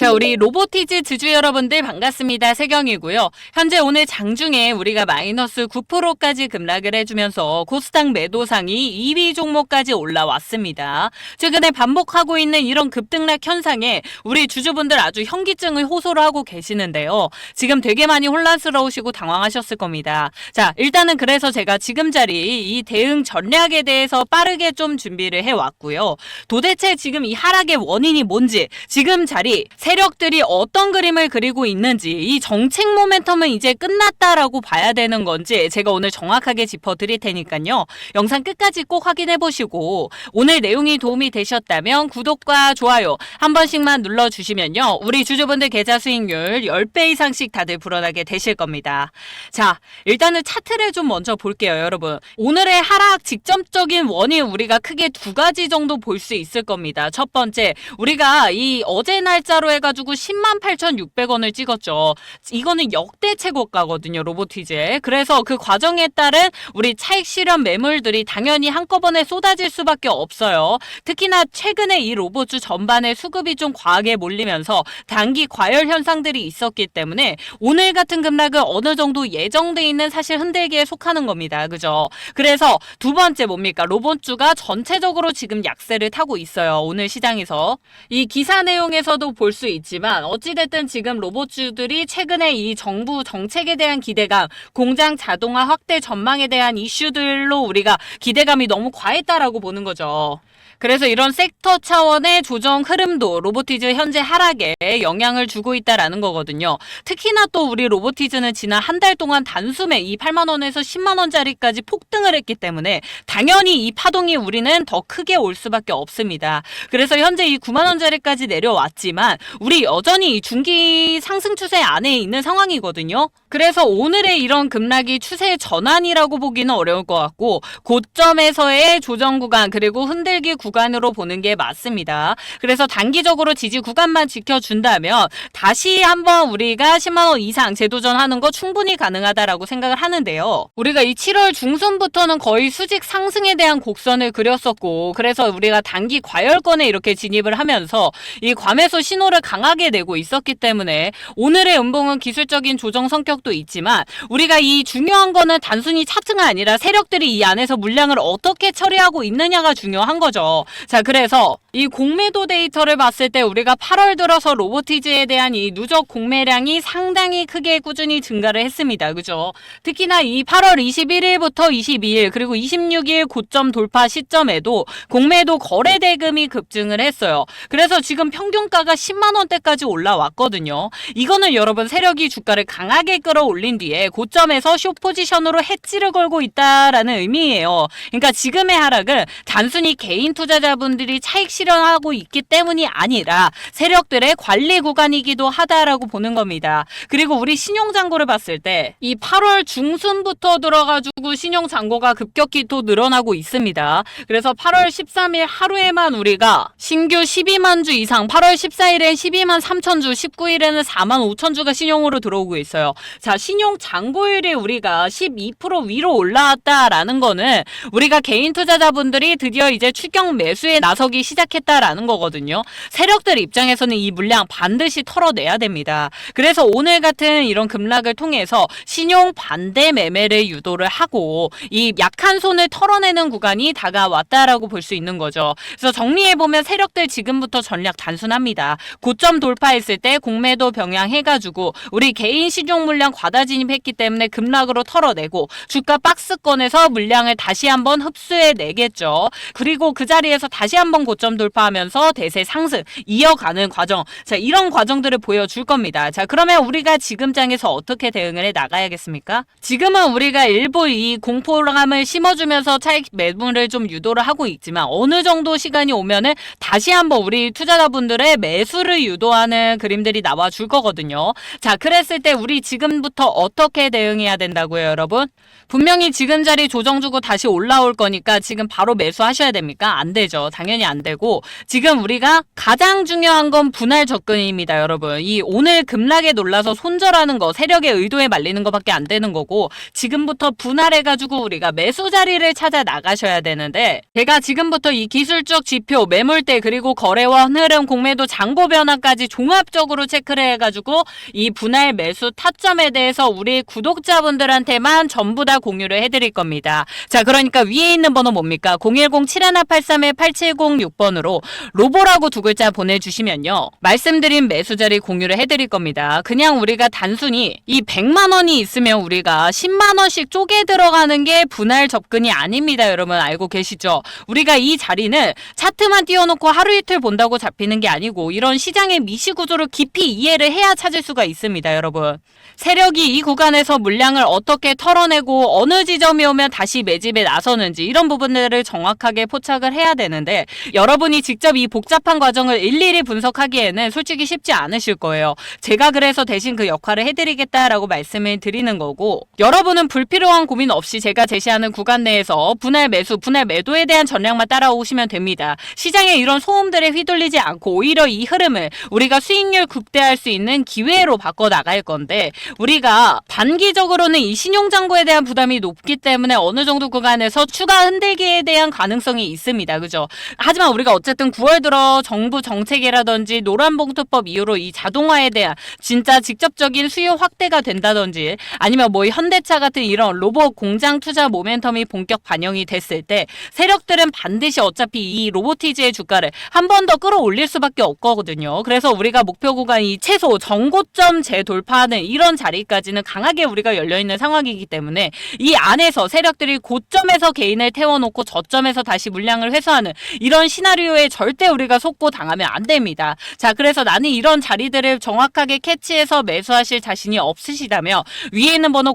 자, 우리 로보티즈 주주 여러분들 반갑습니다. 세경이고요. 현재 오늘 장중에 우리가 마이너스 9%까지 급락을 해주면서 코스닥 매도상이 2위 종목까지 올라왔습니다. 최근에 반복하고 있는 이런 급등락 현상에 우리 주주분들 아주 현기증을 호소를 하고 계시는데요. 지금 되게 많이 혼란스러우시고 당황하셨을 겁니다. 자, 일단은 그래서 제가 지금 자리 이 대응 전략에 대해서 빠르게 좀 준비를 해왔고요. 도대체 지금 이 하락의 원인이 뭔지, 지금 자리 세력들이 어떤 그림을 그리고 있는지, 이 정책 모멘텀은 이제 끝났다라고 봐야 되는 건지 제가 오늘 정확하게 짚어드릴 테니까요. 영상 끝까지 꼭 확인해 보시고 오늘 내용이 도움이 되셨다면 구독과 좋아요 한 번씩만 눌러주시면요. 우리 주주분들 계좌 수익률 10배 이상씩 다들 불어나게 되실 겁니다. 자, 일단은 차트를 좀 먼저 볼게요, 여러분. 오늘의 하락 직접적인 원인 우리가 크게 두 가지 정도 볼 수 있을 겁니다. 첫 번째, 우리가 이 어제 날짜로 해가지고 108,600원을 찍었죠. 이거는 역대 최고가거든요, 로보티즈에. 그래서 그 과정에 따른 우리 차익 실현 매물들이 당연히 한꺼번에 쏟아질 수밖에 없어요. 특히나 최근에 이 로봇주 전반에 수급이 좀 과하게 몰리면서 단기 과열 현상들이 있었기 때문에 오늘 같은 급락은 어느 정도 예정돼 있는 사실 흔들기에 속하는 겁니다. 그죠? 그래서 두 번째 뭡니까? 로봇주가 전체적으로 지금 약세를 타고 있어요. 오늘 시장에서. 이 기사 내용에서도 볼 수 있지만 어찌됐든 지금 로봇주들이 최근에 이 정부 정책에 대한 기대감, 공장 자동화 확대 전망에 대한 이슈들로 우리가 기대감이 너무 과했다라고 보는 거죠. 그래서 이런 섹터 차원의 조정 흐름도 로보티즈 현재 하락에 영향을 주고 있다라는 거거든요. 특히나 또 우리 로보티즈는 지난 한 달 동안 단숨에 이 8만 원에서 10만 원짜리까지 폭등을 했기 때문에 당연히 이 파동이 우리는 더 크게 올 수밖에 없습니다. 그래서 현재 이 9만 원짜리까지 내려왔지만 우리 여전히 중기 상승 추세 안에 있는 상황이거든요. 그래서 오늘의 이런 급락이 추세 전환이라고 보기는 어려울 것 같고 고점에서의 조정 구간 그리고 흔들기 구간으로 보는 게 맞습니다. 그래서 단기적으로 지지 구간만 지켜준다면 다시 한번 우리가 10만 원 이상 재도전하는 거 충분히 가능하다라고 생각을 하는데요. 우리가 이 7월 중순부터는 거의 수직 상승에 대한 곡선을 그렸었고 그래서 우리가 단기 과열권에 이렇게 진입을 하면서 이 과매수 신호를 강하게 내고 있었기 때문에 오늘의 음봉은 기술적인 조정 성격도 있지만 우리가 이 중요한 거는 단순히 차트가 아니라 세력들이 이 안에서 물량을 어떻게 처리하고 있느냐가 중요한 거죠. 자, 그래서 이 공매도 데이터를 봤을 때 우리가 8월 들어서 로보티즈에 대한 이 누적 공매량이 상당히 크게 꾸준히 증가를 했습니다. 그죠? 특히나 이 8월 21일부터 22일 그리고 26일 고점 돌파 시점에도 공매도 거래 대금이 급증을 했어요. 그래서 지금 평균가가 10만 원대까지 올라왔거든요. 이거는 여러분 세력이 주가를 강하게 끌어올린 뒤에 고점에서 숏 포지션으로 해지를 걸고 있다라는 의미예요. 그러니까 지금의 하락은 단순히 개인 투자자분들이 차익 실현하고 있기 때문이 아니라 세력들의 관리 구간이기도 하다라고 보는 겁니다. 그리고 우리 신용잔고를 봤을 때 이 8월 중순부터 들어가지고 신용잔고가 급격히 또 늘어나고 있습니다. 그래서 8월 13일 하루에만 우리가 신규 12만 주 이상, 8월 14일엔 12만 3천 주, 19일에는 4만 5천 주가 신용으로 들어오고 있어요. 자, 신용 잔고율이 우리가 12% 위로 올라왔다라는 거는 우리가 개인 투자자분들이 드디어 이제 추격 매수에 나서기 시작했다라는 거거든요. 세력들 입장에서는 이 물량 반드시 털어내야 됩니다. 그래서 오늘 같은 이런 급락을 통해서 신용 반대 매매를 유도를 하고 이 약한 손을 털어내는 구간이 다가왔다라고 볼 수 있는 거죠. 그래서 정리해보면 세력들 지금부터 전략 단순합니다. 고점 돌파했을 때 공매도 병행해가지고 우리 개인 시중 물량 과다 진입했기 때문에 급락으로 털어내고 주가 박스권에서 물량을 다시 한번 흡수해내겠죠. 그리고 그 자리에서 다시 한번 고점 돌파하면서 대세 상승 이어가는 과정. 자, 이런 과정들을 보여줄 겁니다. 자, 그러면 우리가 지금 장에서 어떻게 대응을 해 나가야겠습니까? 지금은 우리가 일부 이 공포감을 심어주면서 차익 매물을 좀 유도를 하고 있지만 어느 정도 시간이 오면은 다시 한번 우리 투자자분들의 매수를 유도하는 그림들이 나와 줄 거거든요. 자, 그랬을 때 우리 지금 지금부터 어떻게 대응해야 된다고요, 여러분? 분명히 지금 자리 조정 주고 다시 올라올 거니까 지금 바로 매수하셔야 됩니까? 안 되죠. 당연히 안 되고 지금 우리가 가장 중요한 건 분할 접근입니다, 여러분. 이 오늘 급락에 놀라서 손절하는 거, 세력의 의도에 말리는 거밖에 안 되는 거고 지금부터 분할해가지고 우리가 매수 자리를 찾아 나가셔야 되는데 제가 지금부터 이 기술적 지표, 매물대 그리고 거래원 흐름, 공매도 장고 변화까지 종합적으로 체크를 해가지고 이 분할 매수 타점에 대해서 우리 구독자분들한테만 전부 다 공유를 해드릴 겁니다. 자, 그러니까 위에 있는 번호 뭡니까? 010-7183-8706번으로 로보라고 두 글자 보내주시면요. 말씀드린 매수 자리 공유를 해드릴 겁니다. 그냥 우리가 단순히 이 100만 원이 있으면 우리가 10만 원씩 쪼개 들어가는 게 분할 접근이 아닙니다. 여러분 알고 계시죠? 우리가 이 자리는 차트만 띄워놓고 하루 이틀 본다고 잡히는 게 아니고 이런 시장의 미시 구조를 깊이 이해를 해야 찾을 수가 있습니다. 여러분. 세력이 이 구간에서 물량을 어떻게 털어내고 어느 지점이 오면 다시 매집에 나서는지 이런 부분들을 정확하게 포착을 해야 되는데 여러분이 직접 이 복잡한 과정을 일일이 분석하기에는 솔직히 쉽지 않으실 거예요. 제가 그래서 대신 그 역할을 해드리겠다라고 말씀을 드리는 거고 여러분은 불필요한 고민 없이 제가 제시하는 구간 내에서 분할 매수, 분할 매도에 대한 전략만 따라오시면 됩니다. 시장에 이런 소음들에 휘둘리지 않고 오히려 이 흐름을 우리가 수익률 극대화할 수 있는 기회로 바꿔 나갈 건데 우리가 단기적으로는 이 신용잔고에 대한 부담이 높기 때문에 어느 정도 구간에서 추가 흔들기에 대한 가능성이 있습니다. 그죠? 하지만 우리가 어쨌든 9월 들어 정부 정책이라든지 노란봉투법 이후로 이 자동화에 대한 진짜 직접적인 수요 확대가 된다든지 아니면 뭐 현대차 같은 이런 로봇 공장 투자 모멘텀이 본격 반영이 됐을 때 세력들은 반드시 어차피 이 로보티즈의 주가를 한 번 더 끌어올릴 수밖에 없거든요. 그래서 우리가 목표 구간이 최소 정고점 재돌파하는 이런 자리까지는 강하게 우리가 열려있는 상황이기 때문에 이 안에서 세력들이 고점에서 개인을 태워놓고 저점에서 다시 물량을 회수하는 이런 시나리오에 절대 우리가 속고 당하면 안 됩니다. 자, 그래서 나는 이런 자리들을 정확하게 캐치해서 매수하실 자신이 없으시다면 위에 있는 번호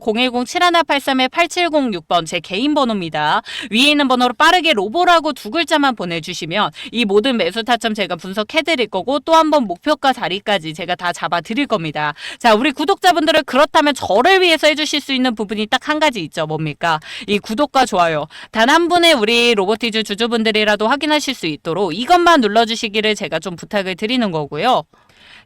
010-7183-8706번 제 개인 번호입니다. 위에 있는 번호로 빠르게 로보라고 두 글자만 보내주시면 이 모든 매수 타점 제가 분석해드릴 거고 또 한 번 목표가 자리까지 제가 다 잡아드릴 겁니다. 자, 우리 구독자분들은 그렇다면 저를 위해서 해주실 수 있는 부분이 딱 한 가지 있죠. 뭡니까? 이 구독과 좋아요. 단 한 분의 우리 로보티즈 주주분들이라도 확인하실 수 있도록 이것만 눌러주시기를 제가 좀 부탁을 드리는 거고요.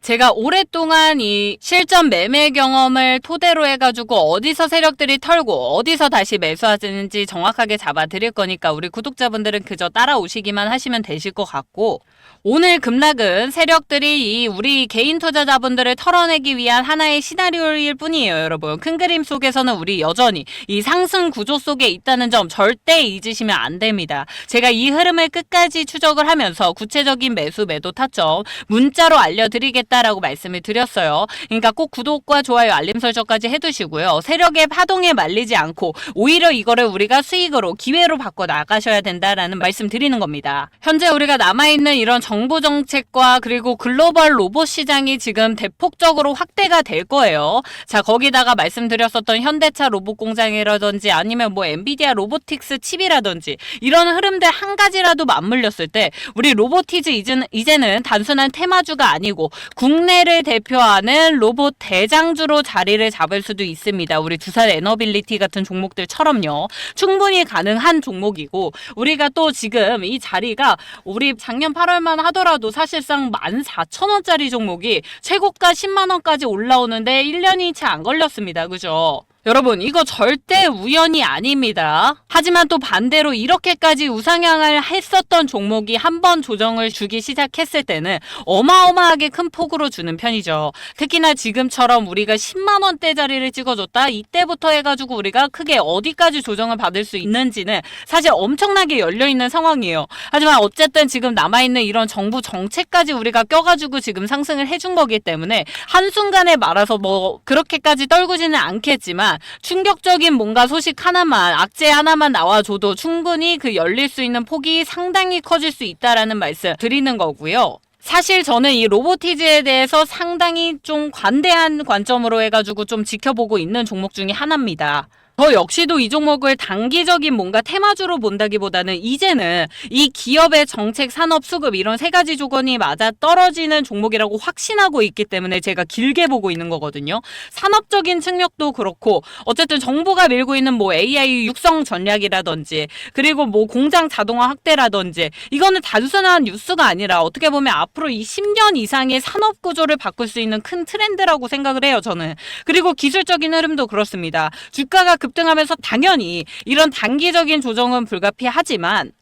제가 오랫동안 이 실전 매매 경험을 토대로 해가지고 어디서 세력들이 털고 어디서 다시 매수하는지 정확하게 잡아드릴 거니까 우리 구독자분들은 그저 따라오시기만 하시면 되실 것 같고 오늘 급락은 세력들이 이 우리 개인 투자자분들을 털어내기 위한 하나의 시나리오일 뿐이에요, 여러분. 큰 그림 속에서는 우리 여전히 이 상승 구조 속에 있다는 점 절대 잊으시면 안 됩니다. 제가 이 흐름을 끝까지 추적을 하면서 구체적인 매수 매도 타점 문자로 알려드리겠다라고 말씀을 드렸어요. 그러니까 꼭 구독과 좋아요, 알림 설정까지 해두시고요. 세력의 파동에 말리지 않고 오히려 이거를 우리가 수익으로 기회로 바꿔 나가셔야 된다라는 말씀 드리는 겁니다. 현재 우리가 남아있는 이런 정부 정책과 그리고 글로벌 로봇 시장이 지금 대폭적으로 확대가 될 거예요. 자, 거기다가 말씀드렸었던 현대차 로봇 공장이라든지 아니면 뭐 엔비디아 로보틱스 칩이라든지 이런 흐름들 한 가지라도 맞물렸을 때 우리 로보티즈 이제는 단순한 테마주가 아니고 국내를 대표하는 로봇 대장주로 자리를 잡을 수도 있습니다. 우리 두산 에너빌리티 같은 종목들처럼요. 충분히 가능한 종목이고 우리가 또 지금 이 자리가 우리 작년 8월만 하더라도 사실상 14,000원짜리 종목이 최고가 10만원까지 올라오는데 1년이 채 안 걸렸습니다. 그죠? 여러분 이거 절대 우연이 아닙니다. 하지만 또 반대로 이렇게까지 우상향을 했었던 종목이 한번 조정을 주기 시작했을 때는 어마어마하게 큰 폭으로 주는 편이죠. 특히나 지금처럼 우리가 10만원대 자리를 찍어줬다 이때부터 해가지고 우리가 크게 어디까지 조정을 받을 수 있는지는 사실 엄청나게 열려있는 상황이에요. 하지만 어쨌든 지금 남아있는 이런 정부 정책까지 우리가 껴가지고 지금 상승을 해준 거기 때문에 한순간에 말아서 뭐 그렇게까지 떨구지는 않겠지만 충격적인 뭔가 소식 하나만 악재 하나만 나와줘도 충분히 그 열릴 수 있는 폭이 상당히 커질 수 있다라는 말씀 드리는 거고요. 사실 저는 이 로보티즈에 대해서 상당히 좀 관대한 관점으로 해가지고 좀 지켜보고 있는 종목 중에 하나입니다. 저 역시도 이 종목을 단기적인 뭔가 테마주로 본다기보다는 이제는 이 기업의 정책, 산업, 수급 이런 세 가지 조건이 맞아 떨어지는 종목이라고 확신하고 있기 때문에 제가 길게 보고 있는 거거든요. 산업적인 측면도 그렇고 어쨌든 정부가 밀고 있는 뭐 AI 육성 전략이라든지 그리고 뭐 공장 자동화 확대라든지 이거는 단순한 뉴스가 아니라 어떻게 보면 앞으로 이 10년 이상의 산업 구조를 바꿀 수 있는 큰 트렌드라고 생각을 해요, 저는. 그리고 기술적인 흐름도 그렇습니다. 주가가 급등하면서 당연히 이런 단기적인 조정은 불가피하지만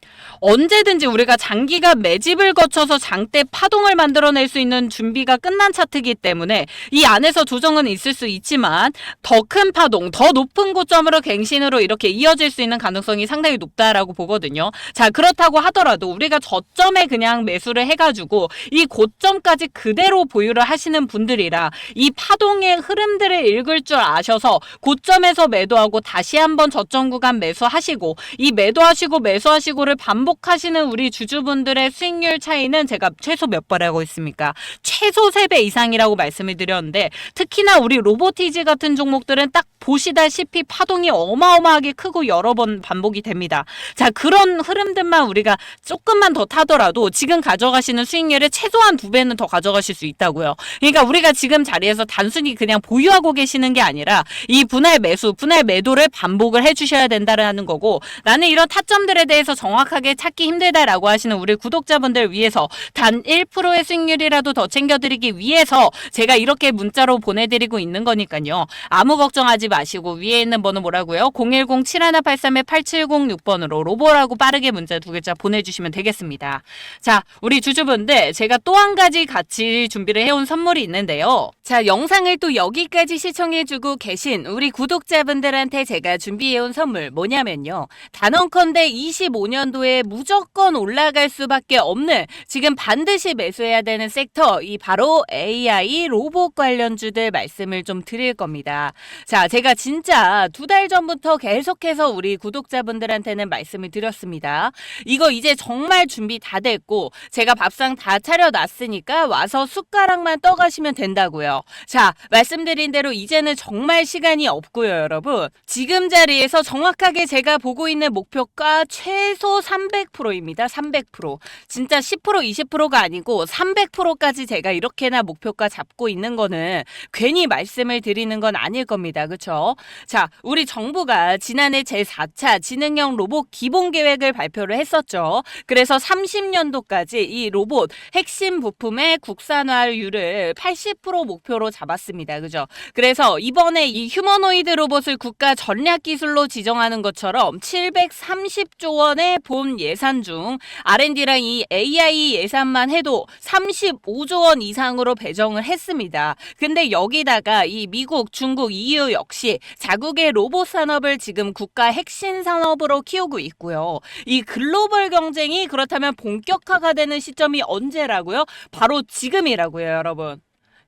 언제든지 우리가 장기간 매집을 거쳐서 장대 파동을 만들어낼 수 있는 준비가 끝난 차트이기 때문에 이 안에서 조정은 있을 수 있지만 더 큰 파동, 더 높은 고점으로 갱신으로 이렇게 이어질 수 있는 가능성이 상당히 높다라고 보거든요. 자, 그렇다고 하더라도 우리가 저점에 그냥 매수를 해가지고 이 고점까지 그대로 보유를 하시는 분들이라 이 파동의 흐름들을 읽을 줄 아셔서 고점에서 매도하고 다시 한번 저점 구간 매수하시고 이 매도하시고 매수하시고를 반복하시는 우리 주주분들의 수익률 차이는 제가 최소 몇 배라고 했습니까? 최소 3배 이상이라고 말씀을 드렸는데 특히나 우리 로보티즈 같은 종목들은 딱 보시다시피 파동이 어마어마하게 크고 여러 번 반복이 됩니다. 자, 그런 흐름들만 우리가 조금만 더 타더라도 지금 가져가시는 수익률의 최소한 2배는 더 가져가실 수 있다고요. 그러니까 우리가 지금 자리에서 단순히 그냥 보유하고 계시는 게 아니라 이 분할 매수, 분할 매도를 반복을 해주셔야 된다는 거고 나는 이런 타점들에 대해서 정확하게 찾기 힘들다라고 하시는 우리 구독자분들 위해서 단 1%의 수익률이라도 더 챙겨드리기 위해서 제가 이렇게 문자로 보내드리고 있는 거니까요. 아무 걱정하지 마시고 위에 있는 번호 뭐라고요? 010-7183-8706번으로 로보라고 빠르게 문자 2글자 보내주시면 되겠습니다. 자, 우리 주주분들 제가 또 한 가지 같이 준비를 해온 선물이 있는데요. 자, 영상을 또 여기까지 시청해주고 계신 우리 구독자분들한테 제가 준비해온 선물 뭐냐면요. 단언컨대 25년도에 무조건 올라갈 수밖에 없는 지금 반드시 매수해야 되는 섹터 이 바로 AI 로봇 관련주들 말씀을 좀 드릴 겁니다. 자, 제가 진짜 2달 전부터 계속해서 우리 구독자분들한테는 말씀을 드렸습니다. 이거 이제 정말 준비 다 됐고 제가 밥상 다 차려놨으니까 와서 숟가락만 떠가시면 된다고요. 자, 말씀드린 대로 이제는 정말 시간이 없고요, 여러분. 지금 자리에서 정확하게 제가 보고 있는 목표가 최소 300%입니다. 300%. 진짜 10% 20%가 아니고 300%까지 제가 이렇게나 목표가 잡고 있는 거는 괜히 말씀을 드리는 건 아닐 겁니다. 그렇죠? 자, 우리 정부가 지난해 제4차 지능형 로봇 기본 계획을 발표를 했었죠. 그래서 30년도까지 이 로봇 핵심 부품의 국산화율을 80% 목표로 잡았습니다. 그죠? 그래서 이번에 이 휴머노이드 로봇을 국가 전략 기술로 지정하는 것처럼 730조 원의 본 예산 중 R&D랑 이 AI 예산만 해도 35조 원 이상으로 배정을 했습니다. 근데 여기다가 이 미국, 중국, EU 역시 자국의 로봇 산업을 지금 국가 핵심 산업으로 키우고 있고요. 이 글로벌 경쟁이 그렇다면 본격화가 되는 시점이 언제라고요? 바로 지금이라고요, 여러분.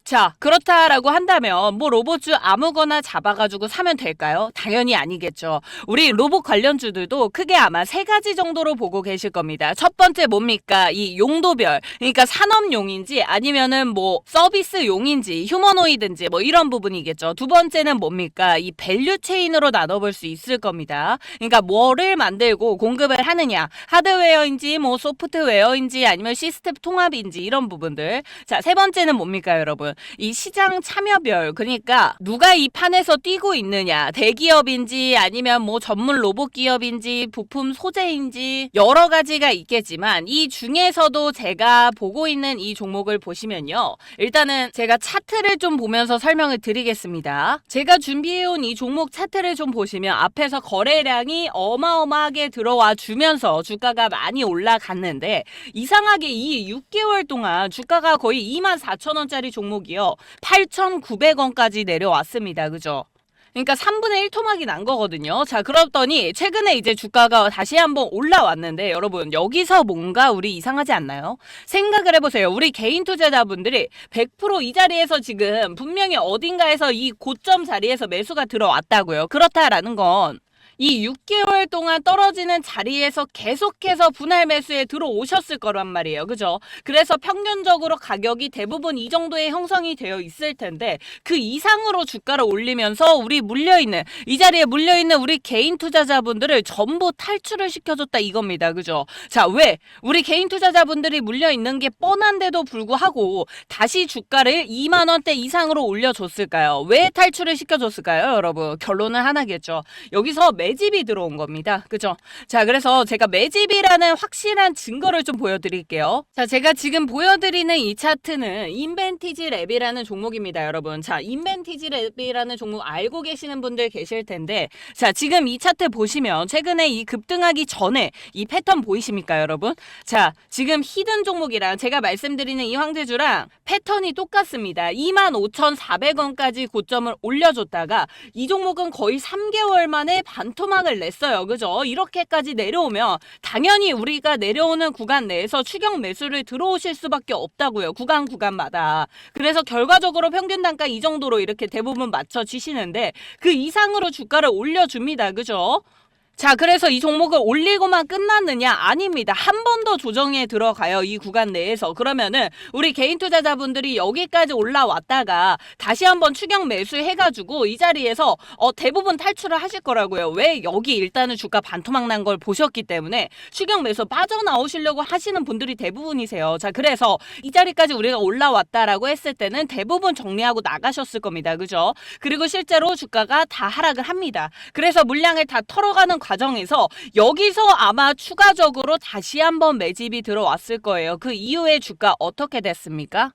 자, 그렇다라고 한다면 뭐 로봇주 아무거나 잡아가지고 사면 될까요? 당연히 아니겠죠. 우리 로봇 관련주들도 크게 아마 3가지 정도로 보고 계실 겁니다. 첫 번째 뭡니까? 이 용도별, 그러니까 산업용인지 아니면은 뭐 서비스용인지 휴머노이든지 뭐 이런 부분이겠죠. 두 번째는 뭡니까? 이 밸류 체인으로 나눠볼 수 있을 겁니다. 그러니까 뭐를 만들고 공급을 하느냐, 하드웨어인지 뭐 소프트웨어인지 아니면 시스템 통합인지 이런 부분들. 자, 세 번째는 뭡니까, 여러분? 이 시장 참여별, 그러니까 누가 이 판에서 뛰고 있느냐, 대기업인지 아니면 뭐 전문 로봇 기업인지 부품 소재인지 여러 가지가 있겠지만 이 중에서도 제가 보고 있는 이 종목을 보시면요, 일단은 제가 차트를 좀 보면서 설명을 드리겠습니다. 제가 준비해온 이 종목 차트를 좀 보시면 앞에서 거래량이 어마어마하게 들어와 주면서 주가가 많이 올라갔는데 이상하게 이 6개월 동안 주가가 거의 24,000원짜리 종목이요 8,900원까지 내려왔습니다. 그죠? 그러니까 3분의 1 토막이 난 거거든요. 자, 그렇더니 최근에 이제 주가가 다시 한번 올라왔는데 여러분 여기서 뭔가 우리 이상하지 않나요? 생각을 해보세요. 우리 개인 투자자분들이 100% 이 자리에서 지금 분명히 어딘가에서 이 고점 자리에서 매수가 들어왔다고요. 그렇다라는 건 이 6개월 동안 떨어지는 자리에서 계속해서 분할 매수에 들어오셨을 거란 말이에요. 그죠? 그래서 평균적으로 가격이 대부분 이 정도의 형성이 되어 있을 텐데 그 이상으로 주가를 올리면서 이 자리에 물려있는 우리 개인 투자자분들을 전부 탈출을 시켜줬다 이겁니다. 그죠? 자, 왜? 우리 개인 투자자분들이 물려있는 게 뻔한데도 불구하고 다시 주가를 2만 원대 이상으로 올려줬을까요? 왜 탈출을 시켜줬을까요, 여러분? 결론은 하나겠죠. 여기서 매집이 들어온 겁니다. 그죠? 자, 그래서 제가 매집이라는 확실한 증거를 좀 보여드릴게요. 자, 제가 지금 보여드리는 이 차트는 인벤티지 랩이라는 종목입니다, 여러분. 자, 인벤티지 랩이라는 종목 알고 계시는 분들 계실 텐데, 자, 지금 이 차트 보시면 최근에 이 급등하기 전에 이 패턴 보이십니까, 여러분? 자, 지금 히든 종목이랑 제가 말씀드리는 이 황제주랑 패턴이 똑같습니다. 25,400원까지 고점을 올려줬다가 이 종목은 거의 3개월 만에 반토막을 냈어요. 그죠? 이렇게까지 내려오면 당연히 우리가 내려오는 구간 내에서 추격 매수를 들어오실 수밖에 없다고요. 구간마다. 그래서 결과적으로 평균 단가 이 정도로 이렇게 대부분 맞춰지시는데 그 이상으로 주가를 올려줍니다. 그죠? 자, 그래서 이 종목을 올리고만 끝났느냐? 아닙니다. 한 번 더 조정에 들어가요. 이 구간 내에서. 그러면은 우리 개인 투자자분들이 여기까지 올라왔다가 다시 한번 추격 매수해가지고 이 자리에서 대부분 탈출을 하실 거라고요. 왜? 여기 일단은 주가 반토막 난 걸 보셨기 때문에 추격 매수 빠져나오시려고 하시는 분들이 대부분이세요. 자, 그래서 이 자리까지 우리가 올라왔다라고 했을 때는 대부분 정리하고 나가셨을 겁니다. 그죠? 그리고 실제로 주가가 다 하락을 합니다. 그래서 물량을 다 털어가는 과정에서 여기서 아마 추가적으로 다시 한번 매집이 들어왔을 거예요. 그 이후에 주가 어떻게 됐습니까?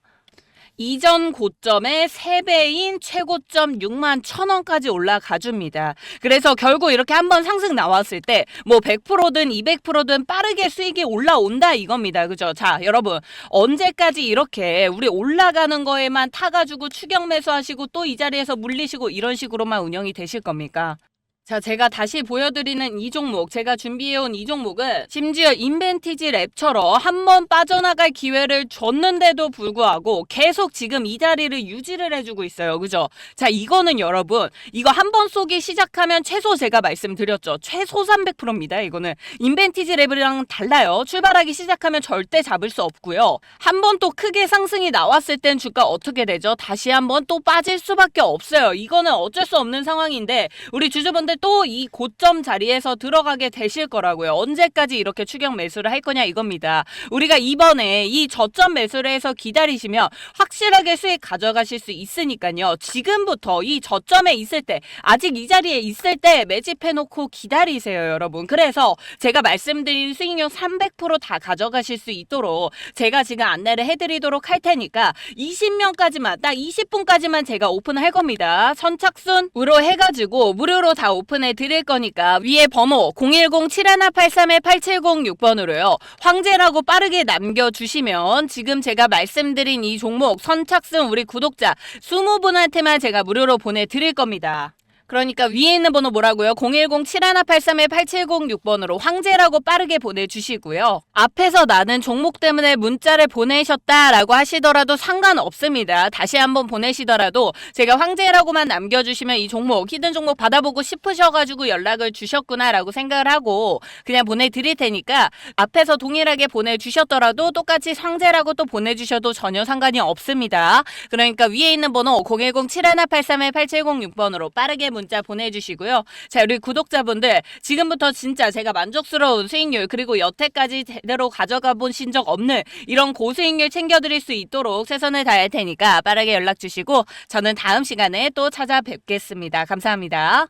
이전 고점의 3배인 최고점 6만 1,000원까지 올라가 줍니다. 그래서 결국 이렇게 한번 상승 나왔을 때 뭐 100%든 200%든 빠르게 수익이 올라온다 이겁니다. 그죠? 자, 여러분 언제까지 이렇게 우리 올라가는 거에만 타가지고 추격 매수하시고 또 이 자리에서 물리시고 이런 식으로만 운영이 되실 겁니까? 자, 제가 다시 보여드리는 이 종목, 제가 준비해온 이 종목은 심지어 인벤티지 랩처럼 한번 빠져나갈 기회를 줬는데도 불구하고 계속 지금 이 자리를 유지를 해주고 있어요. 그죠? 자, 이거는 여러분, 이거 한번 쏘기 시작하면 최소 제가 말씀드렸죠. 최소 300%입니다. 이거는 인벤티지 랩이랑 달라요. 출발하기 시작하면 절대 잡을 수 없고요. 한번 또 크게 상승이 나왔을 땐 주가 어떻게 되죠? 다시 한번 또 빠질 수밖에 없어요. 이거는 어쩔 수 없는 상황인데 우리 주주분들 또 이 고점 자리에서 들어가게 되실 거라고요. 언제까지 이렇게 추격 매수를 할 거냐 이겁니다. 우리가 이번에 이 저점 매수를 해서 기다리시면 확실하게 수익 가져가실 수 있으니까요. 지금부터 이 저점에 있을 때 아직 이 자리에 있을 때 매집해놓고 기다리세요, 여러분. 그래서 제가 말씀드린 수익률 300% 다 가져가실 수 있도록 제가 지금 안내를 해드리도록 할 테니까 20명까지만 딱 20분까지만 제가 오픈할 겁니다. 선착순으로 해가지고 무료로 다 오픈해 드릴 거니까 위에 번호 010-7183-8706번으로요. 황제라고 빠르게 남겨주시면 지금 제가 말씀드린 이 종목 선착순 우리 구독자 20분한테만 제가 무료로 보내드릴 겁니다. 그러니까 위에 있는 번호 뭐라고요? 010-7183-8706번으로 황제라고 빠르게 보내주시고요. 앞에서 나는 종목 때문에 문자를 보내셨다라고 하시더라도 상관없습니다. 다시 한번 보내시더라도 제가 황제라고만 남겨주시면 이 종목, 히든 종목 받아보고 싶으셔가지고 연락을 주셨구나라고 생각을 하고 그냥 보내드릴 테니까 앞에서 동일하게 보내주셨더라도 똑같이 황제라고 또 보내주셔도 전혀 상관이 없습니다. 그러니까 위에 있는 번호 010-7183-8706번으로 빠르게 문자 보내주시고요. 자, 우리 구독자분들 지금부터 진짜 제가 만족스러운 수익률 그리고 여태까지 제대로 가져가 보신 적 없는 이런 고수익률 챙겨드릴 수 있도록 최선을 다할 테니까 빠르게 연락 주시고 저는 다음 시간에 또 찾아뵙겠습니다. 감사합니다.